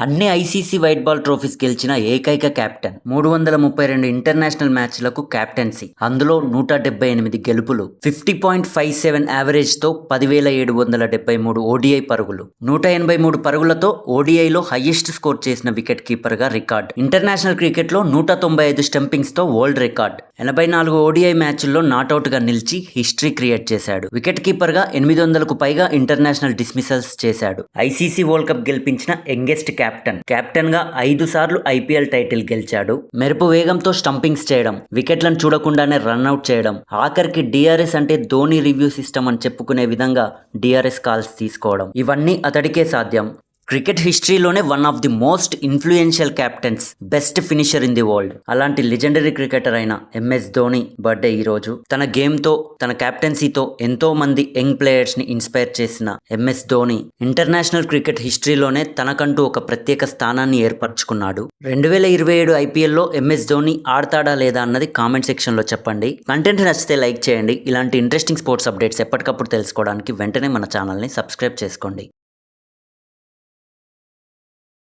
అన్ని ICC white ball trophies గెలిచిన ఏకైక కెప్టెన్. 332 ఇంటర్నేషనల్ మ్యాచ్లకు కెప్టెన్సీ, అందులో 178 గెలుపులు, 50.57 యావరేజ్తో 10,773 ఓడిఐ పరుగులు, 183 పరుగులతో ఓడిఐలో హైయెస్ట్ స్కోర్ చేసిన వికెట్ కీపర్గా రికార్డ్. ఇంటర్నేషనల్ క్రికెట్లో 195 స్టంపింగ్స్తో వరల్డ్ రికార్డ్. 84 ఓడిఐ మ్యాచ్ల్లో నాటౌట్గా నిలిచి హిస్టరీ క్రియేట్ చేశాడు. వికెట్ కీపర్గా 800కు పైగా ఇంటర్నేషనల్ డిస్మిసల్స్ చేశాడు. ఐసీసీ వరల్డ్ కప్ గెలిపించిన యంగెస్ట్ కెప్టెన్ గా 5 సార్లు ఐపీఎల్ టైటిల్ గెలిచాడు. మెరుపు వేగంతో స్టంపింగ్స్ చేయడం, వికెట్లను చూడకుండానే రన్అట్ చేయడం, ఆఖరికి డిఆర్ఎస్ అంటే ధోని రివ్యూ సిస్టమ్ అని చెప్పుకునే విధంగా డిఆర్ఎస్ కాల్స్ తీసుకోవడం, ఇవన్నీ అతడికే సాధ్యం. క్రికెట్ హిస్టరీలోనే one of the most influential captains, best finisher in the world. అలాంటి లెజెండరీ క్రికెటర్ అయిన ఎంఎస్ ధోని బర్త్డే ఈ రోజు. తన గేమ్తో, తన కెప్టెన్సీతో ఎంతో మంది యంగ్ ప్లేయర్స్ ని ఇన్స్పైర్ చేసిన ఎంఎస్ ధోని ఇంటర్నేషనల్ క్రికెట్ హిస్టరీలోనే తనకంటూ ఒక ప్రత్యేక స్థానాన్ని ఏర్పరచుకున్నాడు. 2027 ఐపీఎల్లో ఎంఎస్ ధోని ఆడతాడా లేదా అన్నది కామెంట్ సెక్షన్ లో చెప్పండి. కంటెంట్ నచ్చితే లైక్ చేయండి. ఇలాంటి ఇంట్రెస్టింగ్ స్పోర్ట్స్ అప్డేట్స్ ఎప్పటికప్పుడు తెలుసుకోవడానికి వెంటనే మన ఛానల్ని సబ్స్క్రైబ్ చేసుకోండి.